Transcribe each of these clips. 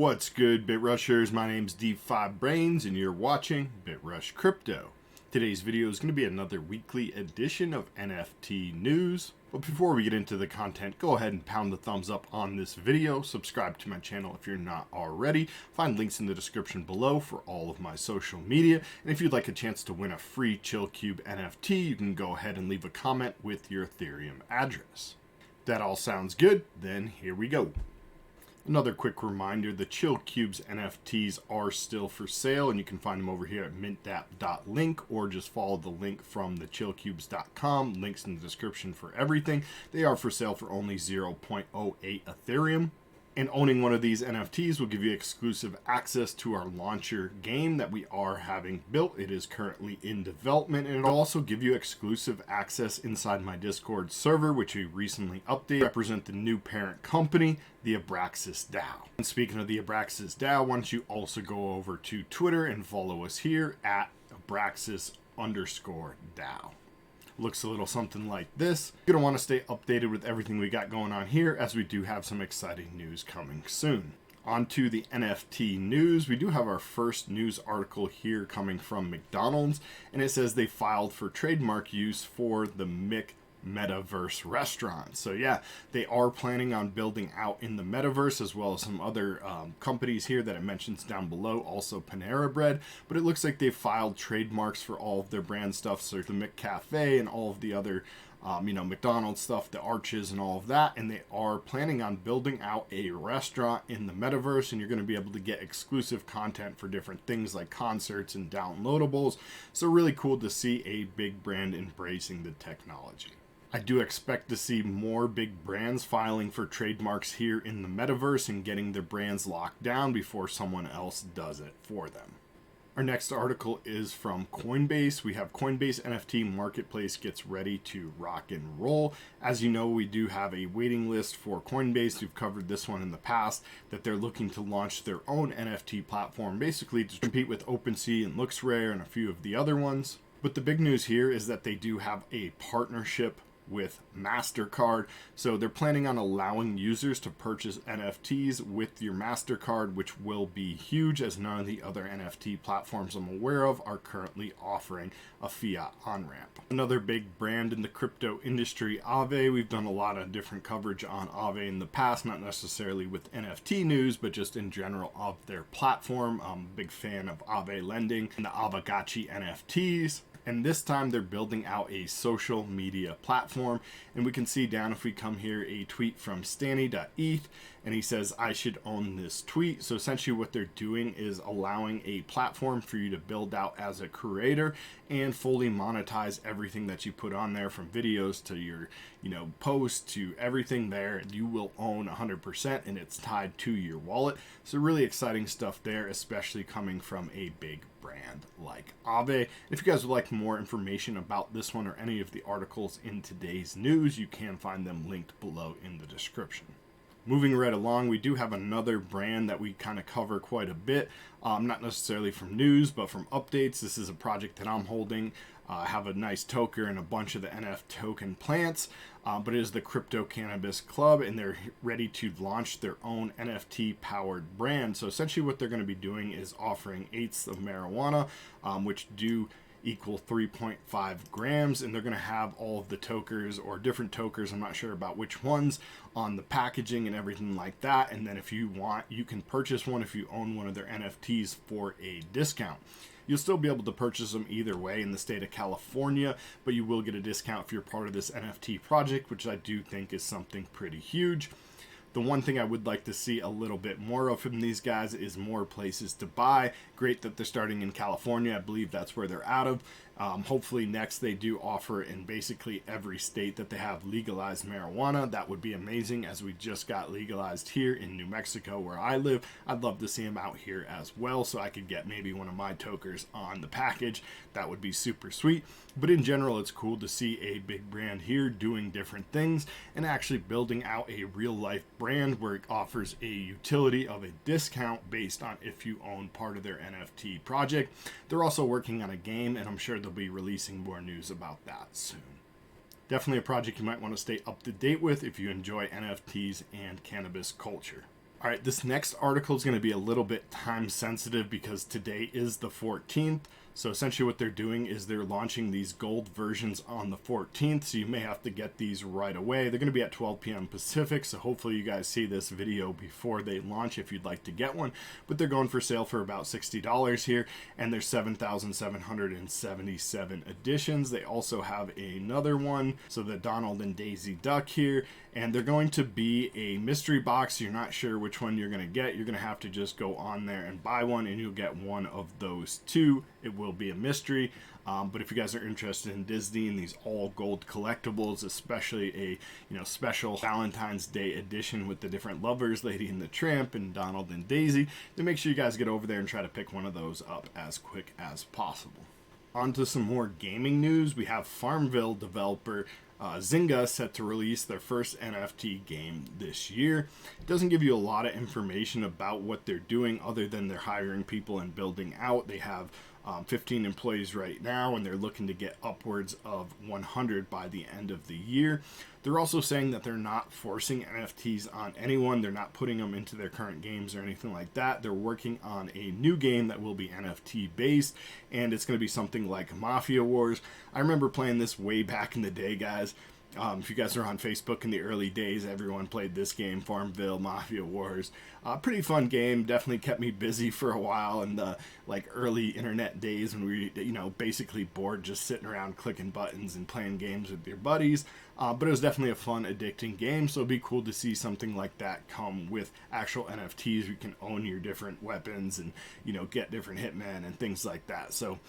What's good, BitRushers? My name's D5Brains and you're watching BitRush Crypto. Today's video is going to be another weekly edition of NFT news. But before we get into the content, go ahead and pound the thumbs up on this video. Subscribe to my channel if you're not already. Find links in the description below for all of my social media. And if you'd like a chance to win a free Chill Cube NFT, you can go ahead and leave a comment with your Ethereum address. That all sounds good? Then here we go. Another quick reminder, the Chill Cubes NFTs are still for sale, and you can find them over here at mintdap.link, or just follow the link from the chillcubes.com. Links in the description for everything. They are for sale for only 0.08 Ethereum. And owning one of these NFTs will give you exclusive access to our launcher game that we are having built. It is currently in development, and it'll also give you exclusive access inside my Discord server, which we recently updated to represent the new parent company, the Abraxas DAO. And speaking of the Abraxas DAO, why don't you also go over to Twitter and follow us here at Abraxas_DAO. Looks a little something like this. You're going to want to stay updated with everything we got going on here, as we do have some exciting news coming soon. On to the NFT news. We do have our first news article here coming from McDonald's, and it says they filed for trademark use for the Metaverse restaurant. So yeah, they are planning on building out in the metaverse, as well as some other companies here that it mentions down below, also Panera Bread. But it looks like they've filed trademarks for all of their brand stuff, so the McCafe and all of the other McDonald's stuff, the arches and all of that, and they are planning on building out a restaurant in the metaverse, and you're going to be able to get exclusive content for different things like concerts and downloadables. So really cool to see a big brand embracing the technology. I do expect to see more big brands filing for trademarks here in the metaverse and getting their brands locked down before someone else does it for them. Our next article is from Coinbase. We have Coinbase NFT Marketplace gets ready to rock and roll. As you know, we do have a waiting list for Coinbase. We've covered this one in the past, that they're looking to launch their own NFT platform, basically to compete with OpenSea and LooksRare and a few of the other ones. But the big news here is that they do have a partnership with MasterCard. So they're planning on allowing users to purchase NFTs with your MasterCard, which will be huge, as none of the other NFT platforms I'm aware of are currently offering a fiat on-ramp. Another big brand in the crypto industry, Aave. We've done a lot of different coverage on Aave in the past, not necessarily with NFT news, but just in general of their platform. I'm a big fan of Aave Lending and the Aavegotchi NFTs. And this time they're building out a social media platform. And we can see down, if we come here, a tweet from Stanny.eth, and he says, "I should own this tweet." So essentially what they're doing is allowing a platform for you to build out as a creator and fully monetize everything that you put on there, from videos to your, posts to everything there. You will own 100%, and it's tied to your wallet. So really exciting stuff there, especially coming from a big brand like Aave. If you guys would like more information about this one or any of the articles in today's news, you can find them linked below in the description. Moving right along, we do have another brand that we kind of cover quite a bit, not necessarily from news, but from updates. This is a project that I'm holding. I have a nice toker and a bunch of the NF token plants, but it is the Crypto Cannabis Club, and they're ready to launch their own NFT powered brand. So essentially what they're going to be doing is offering eighths of marijuana, which do equal 3.5 grams, and they're going to have all of the tokers, or different tokers, I'm not sure about which ones, on the packaging and everything like that. And then if you want, you can purchase one if you own one of their NFTs for a discount. You'll still be able to purchase them either way in the state of California, but you will get a discount if you're part of this NFT project, which I do think is something pretty huge. The one thing I would like to see a little bit more of from these guys is more places to buy. Great that they're starting in California. I believe that's where they're out of. Hopefully next they do offer in basically every state that they have legalized marijuana. That would be amazing, as we just got legalized here in New Mexico where I live. I'd love to see them out here as well, so I could get maybe one of my tokers on the package. That would be super sweet. But in general, it's cool to see a big brand here doing different things and actually building out a real life brand where it offers a utility of a discount based on if you own part of their NFT project. They're also working on a game, and I'm sure they'll be releasing more news about that soon. Definitely a project you might want to stay up to date with if you enjoy NFTs and cannabis culture. All right, this next article is going to be a little bit time sensitive because today is the 14th. So essentially what they're doing is they're launching these gold versions on the 14th. So you may have to get these right away. They're going to be at 12 p.m. Pacific. So hopefully you guys see this video before they launch if you'd like to get one. But they're going for sale for about $60 here. And there's 7,777 editions. They also have another one. So the Donald and Daisy Duck here. And they're going to be a mystery box. You're not sure which one you're going to get. You're going to have to just go on there and buy one, and you'll get one of those two. It will be a mystery. But if you guys are interested in Disney and these all gold collectibles, especially a special Valentine's Day edition with the different lovers, Lady and the Tramp and Donald and Daisy, then make sure you guys get over there and try to pick one of those up as quick as possible. On to some more gaming news. We have Farmville developer Zynga set to release their first NFT game this year. It doesn't give you a lot of information about what they're doing other than they're hiring people and building out. They have 15 employees right now, and they're looking to get upwards of 100 by the end of the year. They're also saying that they're not forcing NFTs on anyone. They're not putting them into their current games or anything like that. They're working on a new game that will be NFT based, and it's going to be something like Mafia Wars. I remember playing this way back in the day, guys. If you guys are on Facebook in the early days, everyone played this game, Farmville Mafia Wars. Pretty fun game. Definitely kept me busy for a while in the early internet days when we basically bored just sitting around clicking buttons and playing games with your buddies. But it was definitely a fun, addicting game. So it'd be cool to see something like that come with actual NFTs. You can own your different weapons and get different hitmen and things like that. So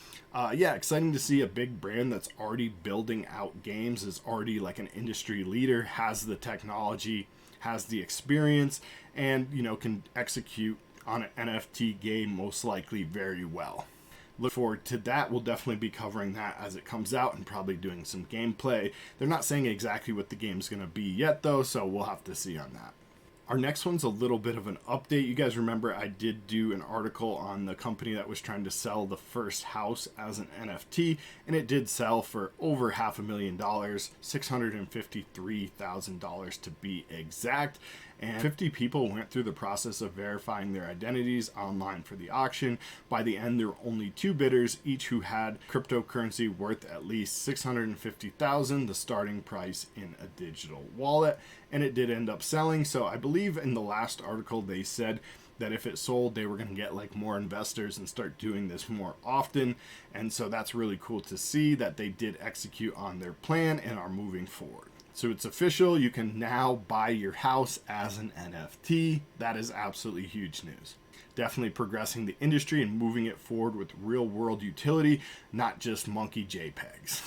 yeah, exciting to see a big brand that's already building out games, is already like an industry leader, has the technology, has the experience, and can execute on an NFT game most likely very well. Look forward to that. We'll definitely be covering that as it comes out and probably doing some gameplay. They're not saying exactly what the game's going to be yet though, so we'll have to see on that. Our next one's a little bit of an update. You guys remember I did do an article on the company that was trying to sell the first house as an NFT, and it did sell for over $500,000, $653,000 to be exact. And 50 people went through the process of verifying their identities online for the auction. By the end, there were only 2 bidders, each who had cryptocurrency worth at least $650,000, the starting price in a digital wallet. And it did end up selling. So I believe in the last article they said that if it sold, they were going to get more investors and start doing this more often. And so that's really cool to see that they did execute on their plan and are moving forward. So it's official. You can now buy your house as an NFT. That is absolutely huge news. Definitely progressing the industry and moving it forward with real world utility, not just monkey JPEGs.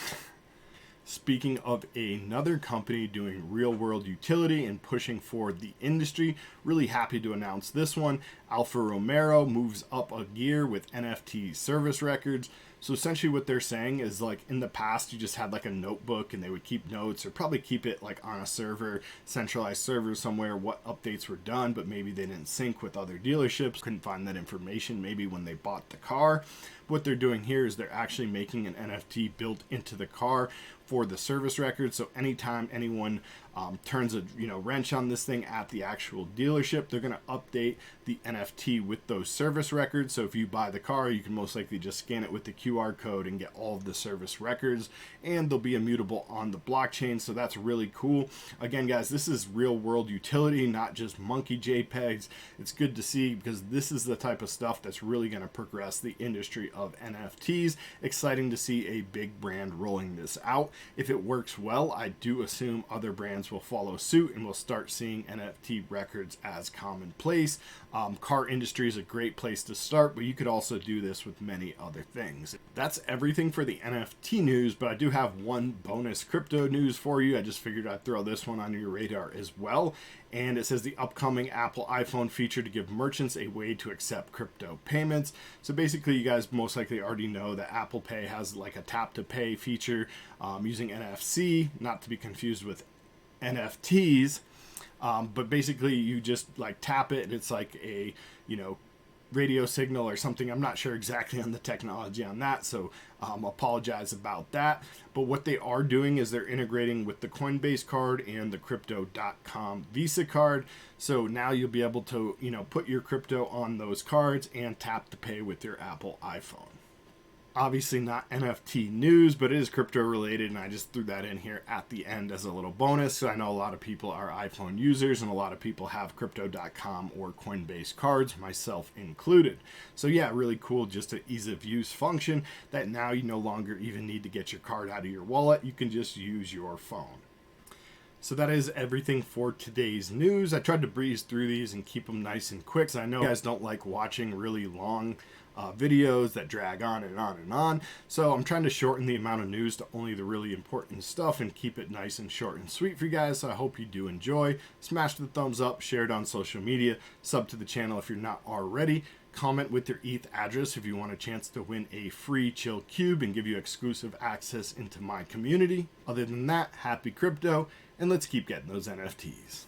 Speaking of another company doing real world utility and pushing forward the industry, really happy to announce this one. Alfa Romero moves up a gear with NFT service records. So essentially what they're saying is in the past you just had a notebook and they would keep notes, or probably keep it on a server, centralized server somewhere, what updates were done, but maybe they didn't sync with other dealerships, couldn't find that information maybe when they bought the car. What they're doing here is they're actually making an NFT built into the car for the service record. So anytime anyone turns a wrench on this thing at the actual dealership, they're going to update the NFT with those service records. So if you buy the car, you can most likely just scan it with the QR code and get all of the service records, and they'll be immutable on the blockchain. So that's really cool. Again, guys, this is real world utility, not just monkey JPEGs. It's good to see because this is the type of stuff that's really going to progress the industry of NFTs. Exciting to see a big brand rolling this out. If it works well, I do assume other brands will follow suit and we'll start seeing NFT records as commonplace. Car industry is a great place to start, but you could also do this with many other things. That's everything for the NFT news, but I do have one bonus crypto news for you. I just figured I'd throw this one on your radar as well. And it says the upcoming Apple iPhone feature to give merchants a way to accept crypto payments. So basically, you guys most likely already know that Apple Pay has a tap to pay feature using NFC, not to be confused with NFTs. But basically you just tap it and it's a radio signal or something. I'm not sure exactly on the technology on that, so apologize about that. But what they are doing is they're integrating with the Coinbase card and the Crypto.com Visa card. So now you'll be able to, put your crypto on those cards and tap to pay with your Apple iPhone. Obviously not NFT news, but it is crypto related, and I just threw that in here at the end as a little bonus. So I know a lot of people are iPhone users, and a lot of people have Crypto.com or Coinbase cards, myself included. So yeah, really cool, just an ease of use function that now you no longer even need to get your card out of your wallet. You can just use your phone. So that is everything for today's news. I tried to breeze through these and keep them nice and quick, so I know you guys don't like watching really long videos that drag on and on and on. So I'm trying to shorten the amount of news to only the really important stuff and keep it nice and short and sweet for you guys. So I hope you do enjoy. Smash the thumbs up, share it on social media, sub to the channel if you're not already. Comment with your ETH address if you want a chance to win a free Chill Cube and give you exclusive access into my community. Other than that, happy crypto, and let's keep getting those NFTs.